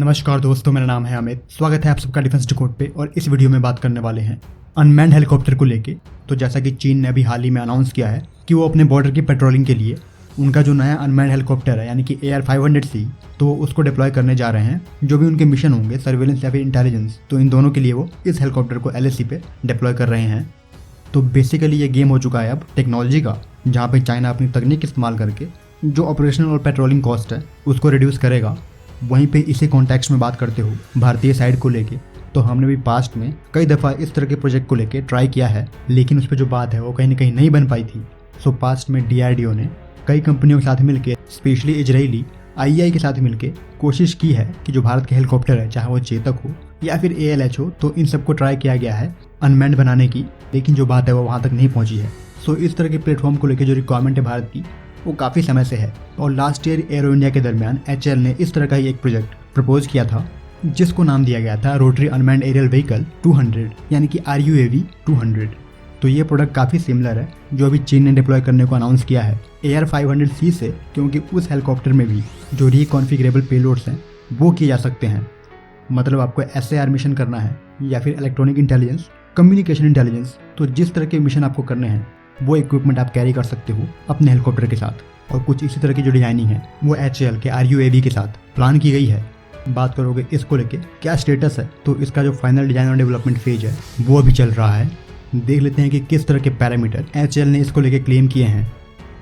नमस्कार दोस्तों, मेरा नाम है अमित। स्वागत है आप सबका डिफेंस डिकोड पे। और इस वीडियो में बात करने वाले हैं अनमैन्ड हेलीकॉप्टर को लेके। तो जैसा कि चीन ने अभी हाल ही में अनाउंस किया है कि वो अपने बॉर्डर की पेट्रोलिंग के लिए उनका जो नया अनमैन्ड हेलीकॉप्टर है यानी कि AR-500C, तो वो उसको डिप्लॉय करने जा रहे हैं। जो भी उनके मिशन होंगे, सर्वेलेंस या फिर इंटेलिजेंस, तो इन दोनों के लिए वो इस हेलीकॉप्टर को LAC पे डिप्लॉय कर रहे हैं। तो बेसिकली ये गेम हो चुका है अब टेक्नोलॉजी का, जहाँ पे चाइना अपनी तकनीक इस्तेमाल करके जो ऑपरेशनल और पेट्रोलिंग कॉस्ट है उसको रिड्यूस करेगा। वहीं पे इसी कॉन्टेक्स्ट में बात करते हो भारतीय साइड को लेके, तो हमने भी पास्ट में कई दफ़ा इस तरह के प्रोजेक्ट को लेके ट्राई किया है, लेकिन उस पर जो बात है वो कहीं ना कहीं नहीं बन पाई थी। सो पास्ट में DRDO ने कई कंपनियों के साथ मिलकर, स्पेशली इजरायली IAI के साथ मिलकर कोशिश की है कि जो भारत के हेलीकॉप्टर है, चाहे वो चेतक हो या फिर ALH हो, तो इन सबको ट्राई किया गया है अनमैन्ड बनाने की, लेकिन जो बात है वो वहाँ तक नहीं पहुँची है। सो इस तरह के प्लेटफॉर्म को लेकर जो रिक्वायरमेंट है भारत की, वो काफ़ी समय से है। और लास्ट ईयर एरो इंडिया के दरमियान HAL ने इस तरह का ही एक प्रोजेक्ट प्रपोज किया था, जिसको नाम दिया गया था रोटरी अनमैन्ड एरियल व्हीकल 200 यानी कि RUAV 200। तो ये प्रोडक्ट काफ़ी सिमिलर है जो अभी चीन ने डिप्लॉय करने को अनाउंस किया है AR-500C से, क्योंकि उस हेलीकॉप्टर में भी जो रिकॉन्फिगरेबल पेलोड्स हैं वो किए जा सकते हैं। मतलब आपको SAR मिशन करना है या फिर इलेक्ट्रॉनिक इंटेलिजेंस, कम्युनिकेशन इंटेलिजेंस, तो जिस तरह के मिशन आपको करने हैं वो इक्विपमेंट आप कैरी कर सकते हो अपने हेलीकॉप्टर के साथ। और कुछ इसी तरह की जो डिजाइनिंग है वो HAL के RUAV के साथ प्लान की गई है। बात करोगे इसको लेके क्या स्टेटस है, तो इसका जो फाइनल डिजाइन और डेवलपमेंट फेज है वो अभी चल रहा है। देख लेते हैं कि किस तरह के पैरामीटर HAL ने इसको लेके क्लेम किए हैं।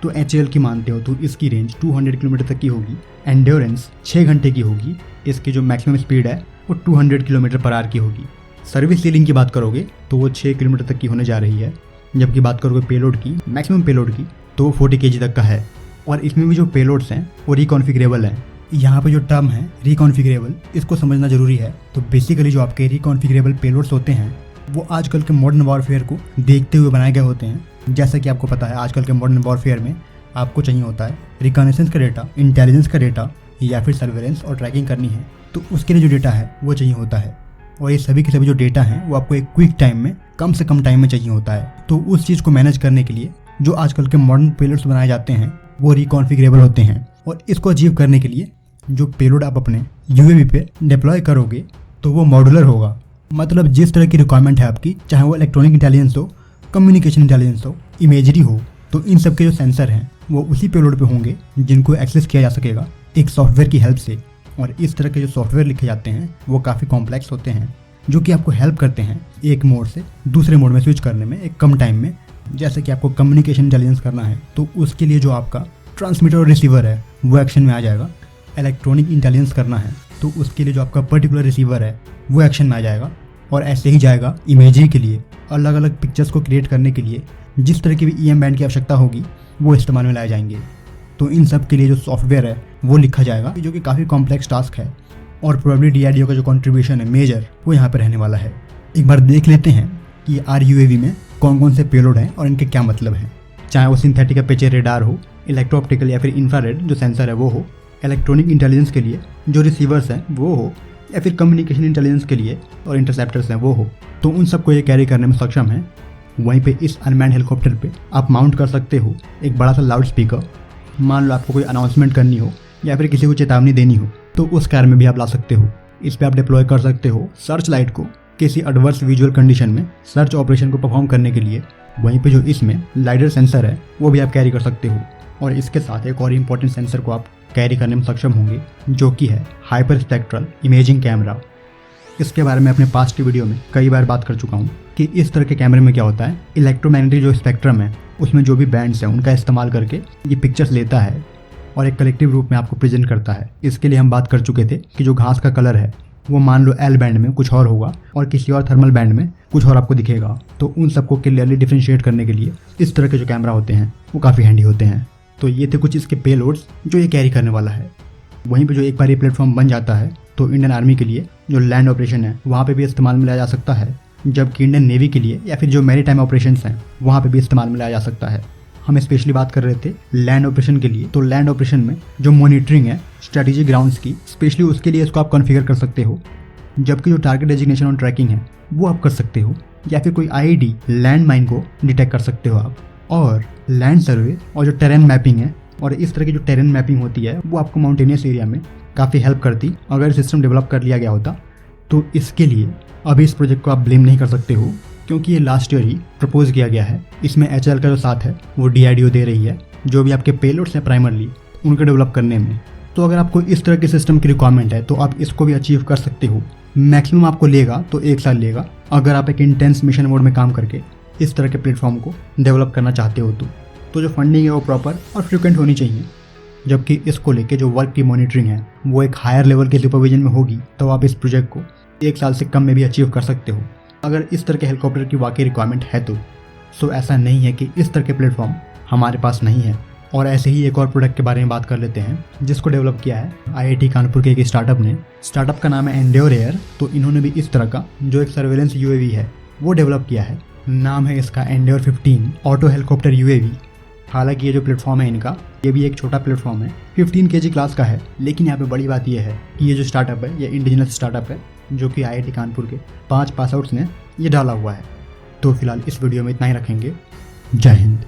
तो HAL की मानते हो तो इसकी रेंज 200 किलोमीटर तक की होगी, एंड्योरेंस 6 घंटे की होगी, इसकी जो मैक्सिमम स्पीड है वो 200 किलोमीटर पर आवर की होगी। सर्विस सीलिंग की बात करोगे तो वो 6 किलोमीटर तक की होने जा रही है, जबकि बात करोगे पेलोड की, मैक्सिमम पेलोड की, तो वो 40 kg तक का है। और इसमें भी जो पेलोड्स हैं वो रिकॉन्फिगरेबल हैं। यहाँ पे जो टर्म है रिकॉन्फिगरेबल, इसको समझना जरूरी है। तो बेसिकली जो आपके रिकॉन्फिगरेबल पेलोड्स होते हैं वो आजकल के मॉडर्न वॉरफेयर को देखते हुए बनाए गए होते हैं। जैसा कि आपको पता है आजकल के मॉडर्न वॉरफेयर में आपको चाहिए होता है रिकॉनेसेंस का डेटा, इंटेलिजेंस का डेटा, या फिर सर्वेलेंस और ट्रैकिंग करनी है, तो उसके लिए जो डेटा है वो चाहिए होता है। और ये सभी के सभी जो डेटा हैं वो आपको एक क्विक टाइम में, कम से कम टाइम में चाहिए होता है। तो उस चीज़ को मैनेज करने के लिए जो आजकल के मॉडर्न पेलोड्स बनाए जाते हैं वो रिकॉन्फिगरेबल होते हैं। और इसको अचीव करने के लिए जो पेलोड आप अपने UAV पे डिप्लॉय करोगे तो वो मॉड्यूलर होगा। मतलब जिस तरह की रिक्वायरमेंट है आपकी, चाहे वो इलेक्ट्रॉनिक इंटेलिजेंस हो, कम्युनिकेशन इंटेलिजेंस हो, इमेजरी हो, तो इन सब के जो सेंसर हैं वो उसी पेलोड पे होंगे जिनको एक्सेस किया जा सकेगा एक सॉफ्टवेयर की हेल्प से। और इस तरह के जो सॉफ्टवेयर लिखे जाते हैं वो काफ़ी कॉम्प्लेक्स होते हैं, जो कि आपको हेल्प करते हैं एक मोड से दूसरे मोड में स्विच करने में एक कम टाइम में। जैसे कि आपको कम्युनिकेशन इंटेलिजेंस करना है तो उसके लिए जो आपका ट्रांसमीटर और रिसीवर है वो एक्शन में आ जाएगा। इलेक्ट्रॉनिक इंटेलिजेंस करना है तो उसके लिए जो आपका पर्टिकुलर रिसीवर है वो एक्शन में आ जाएगा। और ऐसे ही जाएगा इमेजरी के लिए, अलग अलग पिक्चर्स को क्रिएट करने के लिए जिस तरह की भी EM बैंड की आवश्यकता होगी वो इस्तेमाल में लाए जाएंगे। तो इन सब के लिए जो सॉफ्टवेयर है वो लिखा जाएगा, जो कि काफ़ी कॉम्प्लेक्स टास्क है। और प्रोबेबली DRDO का जो कंट्रीब्यूशन है मेजर, वो यहाँ पर रहने वाला है। एक बार देख लेते हैं कि RUAV में कौन कौन से पेलोड हैं और इनके क्या मतलब हैं। चाहे वो सिंथेटिक अपर्चर रेडार हो, इलेक्ट्रो ऑप्टिकल या फिर इंफ्रारेड जो सेंसर है वो हो, इलेक्ट्रॉनिक इंटेलिजेंस के लिए जो रिसीवर्स हैं वो हो, या फिर कम्युनिकेशन इंटेलिजेंस के लिए और इंटरसेप्टर्स हैं वो हो, तो उन सबको ये कैरी करने में सक्षम है। वहीं पे इस अनमैन्ड हेलीकॉप्टर पे आप माउंट कर सकते हो एक बड़ा सा लाउड स्पीकर। मान लो आपको कोई अनाउंसमेंट करनी हो या फिर किसी को चेतावनी देनी हो तो उस कार में भी आप ला सकते हो। इस पर आप डिप्लॉय कर सकते हो सर्च लाइट को किसी एडवर्स विजुअल कंडीशन में सर्च ऑपरेशन को परफॉर्म करने के लिए। वहीं पे जो इसमें लाइडर सेंसर है वो भी आप कैरी कर सकते हो। और इसके साथ एक और इम्पोर्टेंट सेंसर को आप कैरी करने में सक्षम होंगे, जो कि है हाइपर स्पेक्ट्रल इमेजिंग कैमरा। इसके बारे में अपने पास्ट की वीडियो में कई बार बात कर चुका हूँ कि इस तरह के कैमरे में क्या होता है, इलेक्ट्रोमैग्नेटिक जो स्पेक्ट्रम है उसमें जो भी बैंड्स हैं उनका इस्तेमाल करके ये पिक्चर्स लेता है और एक कलेक्टिव रूप में आपको प्रेजेंट करता है। इसके लिए हम बात कर चुके थे कि जो घास का कलर है वो मान लो L बैंड में कुछ और होगा और किसी और थर्मल बैंड में कुछ और आपको दिखेगा। तो उन सबको क्लियरली डिफ्रेंशिएट करने के लिए इस तरह के जो कैमरा होते हैं वो काफ़ी हैंडी होते हैं। तो ये थे कुछ इसके पेलोड्स जो ये कैरी करने वाला है। वहीं पे जो एक बार ये प्लेटफॉर्म बन जाता है तो इंडियन आर्मी के लिए जो लैंड ऑपरेशन है वहाँ पे भी इस्तेमाल में लाया जा सकता है, जबकि इंडियन नेवी के लिए या फिर जो मैरीटाइम ऑपरेशंस हैं वहाँ पे भी इस्तेमाल में लाया जा सकता है। हम स्पेशली बात कर रहे थे लैंड ऑपरेशन के लिए, तो लैंड ऑपरेशन में जो मॉनिटरिंग है स्ट्रेटेजिक ग्राउंड्स की, स्पेशली उसके लिए इसको आप कॉन्फ़िगर कर सकते हो। जबकि जो टारगेट डेजिग्नेशन और ट्रैकिंग है वो आप कर सकते हो, या फिर कोई IED लैंड माइन को डिटेक्ट कर सकते हो आप। और लैंड सर्वे और जो टेरेन मैपिंग है और इस तरह की जो टेरेन मैपिंग होती है वो आपको माउंटेनियस एरिया में काफ़ी हेल्प करती अगर सिस्टम डेवलप कर लिया गया होता। तो इसके लिए अभी इस प्रोजेक्ट को आप ब्लेम नहीं कर सकते हो, क्योंकि ये लास्ट ईयर ही प्रपोज किया गया है। इसमें HAL का जो साथ है वो DRDO दे रही है, जो भी आपके पेलोड्स हैं प्राइमरली उनको डेवलप करने में। तो अगर आपको इस तरह के सिस्टम की रिक्वायरमेंट है तो आप इसको भी अचीव कर सकते हो। मैक्सिमम आपको लेगा तो 1 साल लेगा, अगर आप एक इंटेंस मिशन मोड में काम करके इस तरह के प्लेटफॉर्म को डेवलप करना चाहते हो तो जो फंडिंग है वो प्रॉपर और फ्रिक्वेंट होनी चाहिए। जबकि इसको लेके जो वर्क की मॉनिटरिंग है वो एक हायर लेवल के सुपरविजन में होगी, तो आप इस प्रोजेक्ट को 1 साल से कम में भी अचीव कर सकते हो। अगर इस तरह के हेलीकॉप्टर की वाकई रिक्वायरमेंट है तो ऐसा नहीं है कि इस तरह के प्लेटफॉर्म हमारे पास नहीं है। और ऐसे ही एक और प्रोडक्ट के बारे में बात कर लेते हैं जिसको डेवलप किया है IIT कानपुर के एक स्टार्टअप ने। स्टार्टअप का नाम है एंड्योर एयर। तो इन्होंने भी इस तरह का जो एक सर्वेलेंस UAV है वो डेवलप किया है। नाम है इसका एंड्योर 15 ऑटो हेलीकॉप्टर UAV। हालांकि ये जो प्लेटफॉर्म है इनका, ये भी एक छोटा प्लेटफॉर्म है, 15 kg क्लास का है। लेकिन यहाँ पे बड़ी बात ये है कि ये जो स्टार्टअप है ये इंडिजिनस स्टार्टअप है, जो कि IIT कानपुर के 5 पास आउट्स ने ये डाला हुआ है। तो फिलहाल इस वीडियो में इतना ही रखेंगे। जय हिंद।